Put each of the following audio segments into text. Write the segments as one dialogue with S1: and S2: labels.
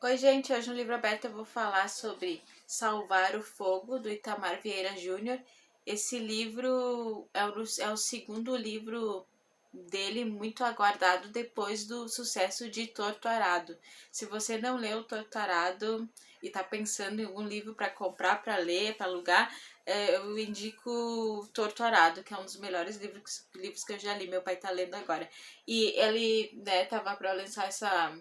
S1: Oi, gente, hoje no Livro Aberto eu vou falar sobre Salvar o Fogo, do Itamar Vieira Júnior. Esse livro é o segundo livro dele, muito aguardado depois do sucesso de Torto Arado. Se você não leu Torto Arado e está pensando em algum livro para comprar, para ler, para alugar, eu indico Torto Arado, que é um dos melhores livros que eu já li. Meu pai está lendo agora. E ele, né, tava para lançar essa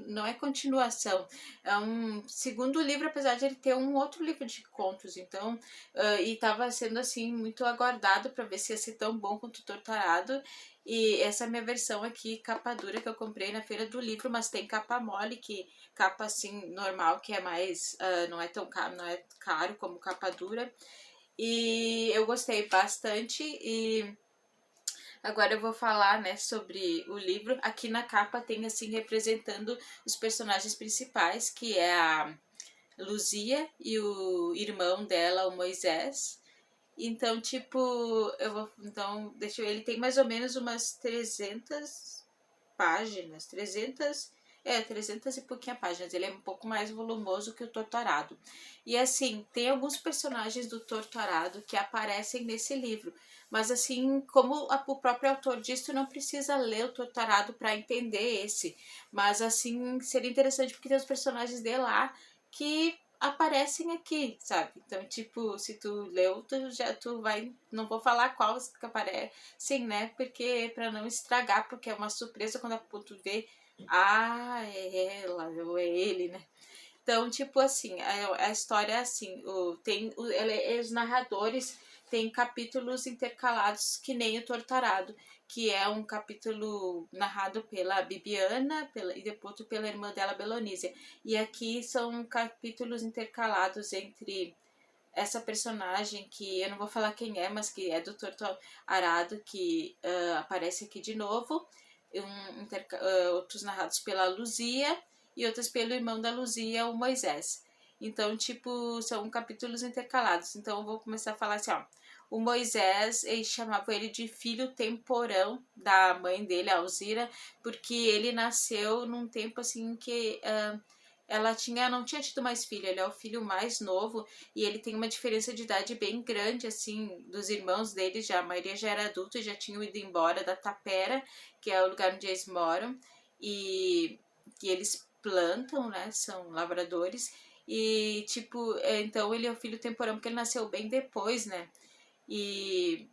S1: não é continuação, é um segundo livro, apesar de ele ter um outro livro de contos, então, e estava sendo assim muito aguardado para ver se ia ser tão bom quanto o Torturado. E essa é a minha versão aqui, capa dura, que eu comprei na feira do livro, mas tem capa mole, que capa assim normal, que é mais, não é tão caro, não é caro como capa dura. E eu gostei bastante. E agora eu vou falar, né, sobre o livro. Aqui na capa tem assim representando os personagens principais, que é a Luzia e o irmão dela, o Moisés. Então, tipo, ele tem mais ou menos umas 300 páginas, 300 e pouquinho páginas. Ele é um pouco mais volumoso que o Torturado. E assim, tem alguns personagens do Torturado que aparecem nesse livro. Mas assim, como o próprio autor diz, tu não precisa ler o Torturado para entender esse. Mas assim, seria interessante porque tem os personagens de lá que aparecem aqui, sabe? Então, tipo, se tu leu, tu vai, não vou falar qual que aparecem, né? Porque para não estragar, porque é uma surpresa quando a tu vê, é ela ou é ele, né? Então, tipo assim, a história é assim, os narradores têm capítulos intercalados que nem o Tortarado, que é um capítulo narrado pela Bibiana e depois pela irmã dela, Belonísia. E aqui são capítulos intercalados entre essa personagem que eu não vou falar quem é, mas que é do Torto Arado, que aparece aqui de novo, outros narrados pela Luzia e outros pelo irmão da Luzia, o Moisés. Então, tipo, são capítulos intercalados. Então, eu vou começar a falar assim, ó. O Moisés, eles chamavam ele de filho temporão da mãe dele, a Alzira, porque ele nasceu num tempo assim que ela não tinha tido mais filho, ele é o filho mais novo e ele tem uma diferença de idade bem grande, assim, dos irmãos dele, já, a maioria já era adulta e já tinham ido embora da Tapera, que é o lugar onde eles moram, e que eles plantam, né, são lavradores, e tipo, então ele é o filho temporão porque ele nasceu bem depois, né, e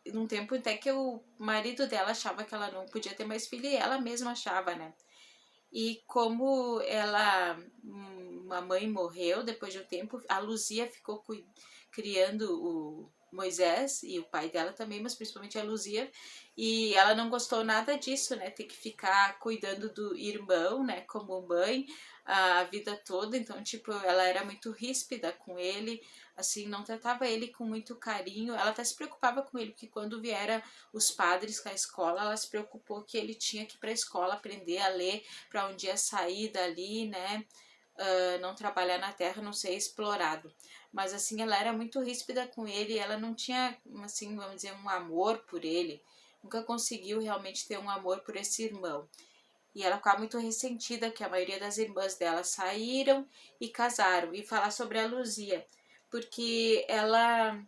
S1: num tempo até que o marido dela achava que ela não podia ter mais filho e ela mesma achava, né. E como a mãe morreu depois de um tempo, a Luzia ficou criando o Moisés e o pai dela também, mas principalmente a Luzia, e ela não gostou nada disso, né? Ter que ficar cuidando do irmão, né? Como mãe a vida toda, então, tipo, ela era muito ríspida com ele, assim, não tratava ele com muito carinho, ela até se preocupava com ele, porque quando vieram os padres com a escola, ela se preocupou que ele tinha que ir para a escola aprender a ler, para um dia sair dali, né, não trabalhar na terra, não ser explorado. Mas assim, ela era muito ríspida com ele, ela não tinha, assim, vamos dizer, um amor por ele, nunca conseguiu realmente ter um amor por esse irmão. E ela ficava muito ressentida que a maioria das irmãs dela saíram e casaram. E falar sobre a Luzia, porque ela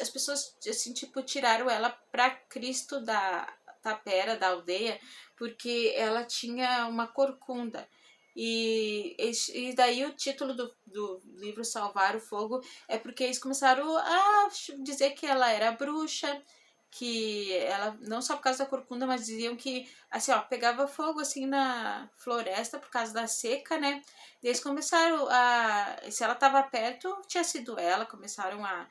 S1: as pessoas assim tipo tiraram ela para Cristo da Tapera, da aldeia, porque ela tinha uma corcunda. E daí o título do livro Salvar o Fogo é porque eles começaram a dizer que ela era bruxa, que ela, não só por causa da corcunda, mas diziam que, assim, ó, pegava fogo, assim, na floresta por causa da seca, né? E eles começaram se ela estava perto, tinha sido ela, começaram a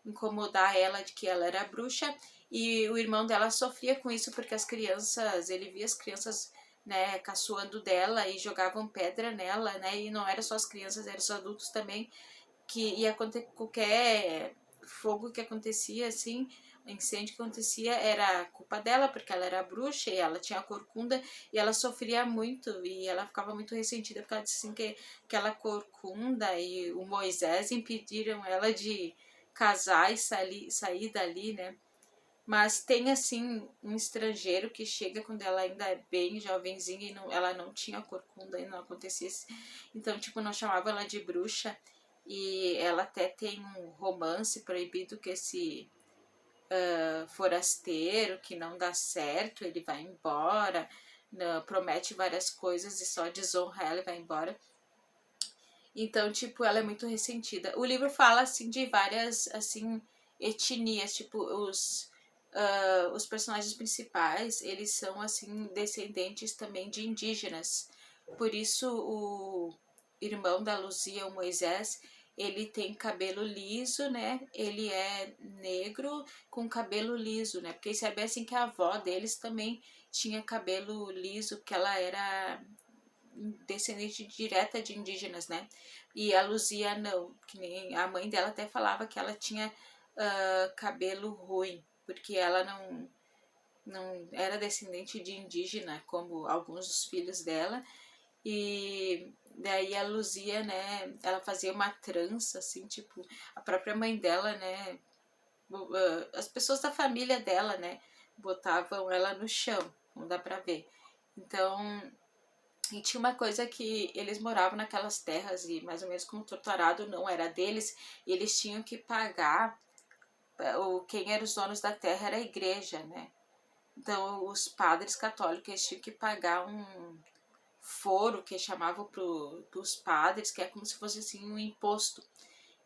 S1: incomodar ela de que ela era bruxa, e o irmão dela sofria com isso porque as crianças, ele via as crianças, né, caçoando dela e jogavam pedra nela, né, e não era só as crianças, eram os adultos também, que ia acontecer qualquer fogo que acontecia, assim, incêndio que acontecia, era culpa dela, porque ela era bruxa e ela tinha corcunda e ela sofria muito e ela ficava muito ressentida porque ela disse assim que aquela corcunda e o Moisés impediram ela de casar e sair dali, né? Mas tem, assim, um estrangeiro que chega quando ela ainda é bem jovenzinha e ela não tinha corcunda e não acontecia isso. Então, tipo, não chamava ela de bruxa. E ela até tem um romance proibido com esse forasteiro que não dá certo, ele vai embora, promete várias coisas e só desonra ela e vai embora. Então, tipo, ela é muito ressentida. O livro fala, assim, de várias, assim, etnias. Tipo, os personagens principais, eles são, assim, descendentes também de indígenas. Por isso, o irmão da Luzia, o Moisés, ele tem cabelo liso, né? Ele é negro com cabelo liso, né? Porque isso é bem assim que a avó deles também tinha cabelo liso, porque ela era descendente direta de indígenas, né? E a Luzia não, que nem a mãe dela até falava que ela tinha cabelo ruim, porque ela não era descendente de indígena, como alguns dos filhos dela. E daí a Luzia, né, ela fazia uma trança, assim, tipo, a própria mãe dela, né, as pessoas da família dela, né, botavam ela no chão, não dá pra ver. Então, e tinha uma coisa que eles moravam naquelas terras e mais ou menos como o tutorado não era deles, eles tinham que pagar, quem eram os donos da terra era a igreja, né? Então os padres católicos eles tinham que pagar um foro que chamavam para os padres, que é como se fosse assim um imposto.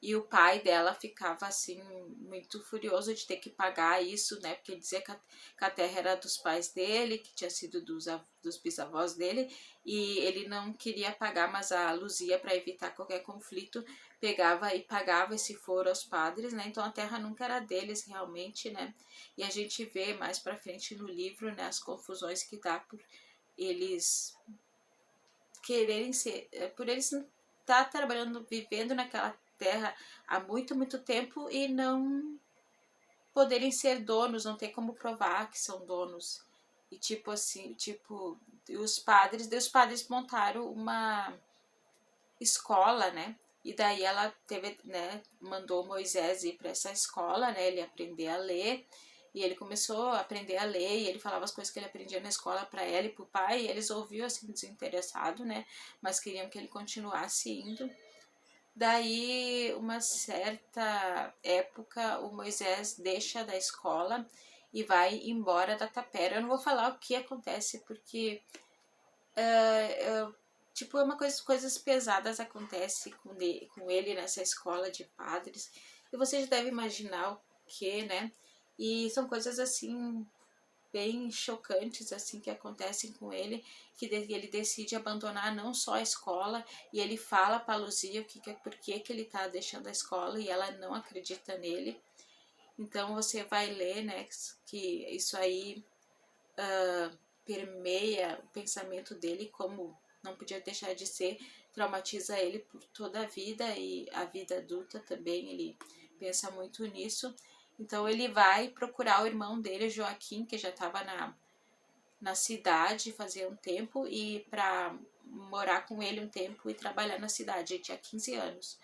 S1: E o pai dela ficava assim muito furioso de ter que pagar isso, né? Porque dizia que a terra era dos pais dele, que tinha sido dos bisavós dele, e ele não queria pagar, mas a Luzia, para evitar qualquer conflito, pegava e pagava esse foro aos padres, né? Então a terra nunca era deles realmente, né? E a gente vê mais para frente no livro, né, as confusões que dá por eles quererem ser, por eles estar trabalhando, vivendo naquela terra há muito, muito tempo e não poderem ser donos, não ter como provar que são donos. E tipo assim, tipo, os padres montaram uma escola, né? E daí ela teve, né, mandou Moisés ir para essa escola, né, ele aprender a ler. E ele começou a aprender a ler e ele falava as coisas que ele aprendia na escola para ela e para o pai. E eles ouviam assim desinteressado, né? Mas queriam que ele continuasse indo. Daí, uma certa época, o Moisés deixa da escola e vai embora da tapera. Eu não vou falar o que acontece porque tipo, é uma coisa, coisas pesadas acontecem com ele nessa escola de padres. E você já deve imaginar o que, né? E são coisas assim bem chocantes assim que acontecem com ele, que ele decide abandonar não só a escola e ele fala para Luzia por que ele tá deixando a escola e ela não acredita nele. Então você vai ler, né, que isso aí permeia o pensamento dele, como não podia deixar de ser, traumatiza ele por toda a vida e a vida adulta também, ele pensa muito nisso. Então ele vai procurar o irmão dele, Joaquim, que já estava na cidade fazia um tempo, e para morar com ele um tempo e trabalhar na cidade. Ele tinha 15 anos.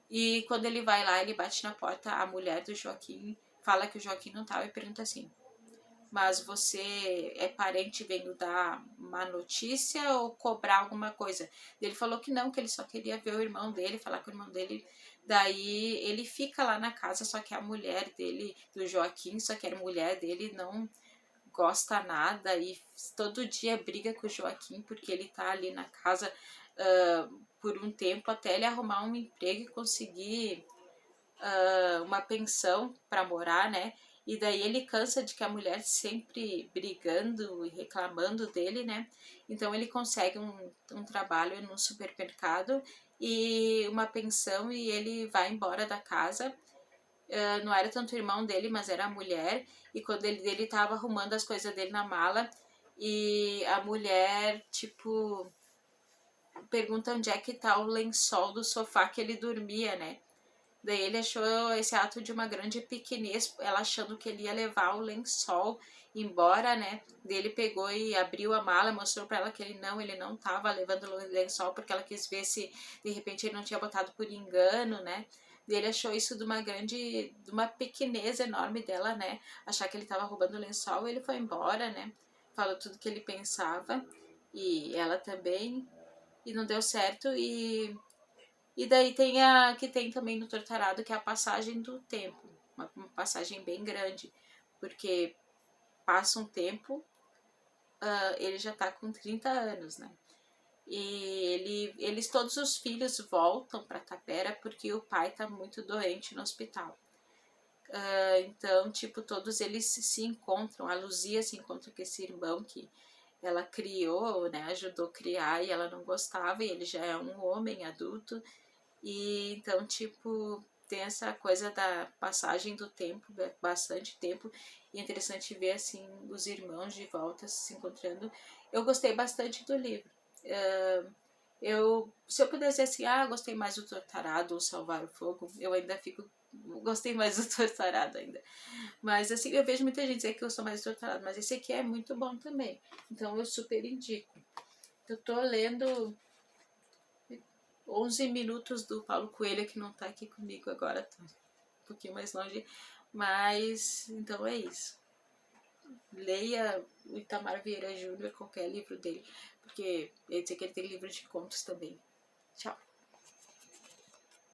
S1: E quando ele vai lá, ele bate na porta, a mulher do Joaquim fala que o Joaquim não estava e pergunta assim: mas você é parente vindo dar uma notícia ou cobrar alguma coisa? Ele falou que não, que ele só queria ver o irmão dele, falar com o irmão dele. Daí ele fica lá na casa, só que a mulher dele, do Joaquim, só que a mulher dele não gosta nada e todo dia briga com o Joaquim porque ele tá ali na casa por um tempo até ele arrumar um emprego e conseguir uma pensão para morar, né? E daí ele cansa de que a mulher sempre brigando e reclamando dele, né? Então ele consegue um trabalho no supermercado e uma pensão e ele vai embora da casa. Não era tanto o irmão dele, mas era a mulher. E quando ele tava arrumando as coisas dele na mala e a mulher, tipo, pergunta onde é que tá o lençol do sofá que ele dormia, né? Daí ele achou esse ato de uma grande pequenez, ela achando que ele ia levar o lençol embora, né? Daí ele pegou e abriu a mala, mostrou para ela que ele não tava levando o lençol, porque ela quis ver se de repente ele não tinha botado por engano, né? Ele achou isso de uma pequenez enorme dela, né? Achar que ele estava roubando o lençol, ele foi embora, né? Falou tudo que ele pensava, e ela também, e não deu certo. E daí tem a que tem também no Torturado, que é a passagem do tempo, uma passagem bem grande, porque passa um tempo, ele já tá com 30 anos, né? E eles, todos os filhos voltam para Tapera porque o pai tá muito doente no hospital. Então, tipo, todos eles se encontram. A Luzia se encontra com esse irmão que ela criou, né? Ajudou a criar e ela não gostava, e ele já é um homem adulto. E então, tipo, tem essa coisa da passagem do tempo, bastante tempo. E é interessante ver, assim, os irmãos de volta se encontrando. Eu gostei bastante do livro. Se eu pudesse dizer assim, gostei mais do Torturado ou Salvar o Fogo, eu ainda fico, gostei mais do Torturado ainda. Mas assim, eu vejo muita gente dizer que eu sou mais do Torturado, mas esse aqui é muito bom também. Então eu super indico. Eu tô lendo 11 minutos do Paulo Coelho, que não tá aqui comigo agora, tá um pouquinho mais longe. Mas, então é isso. Leia o Itamar Vieira Júnior, qualquer livro dele, porque ele diz que ele tem livro de contos também. Tchau.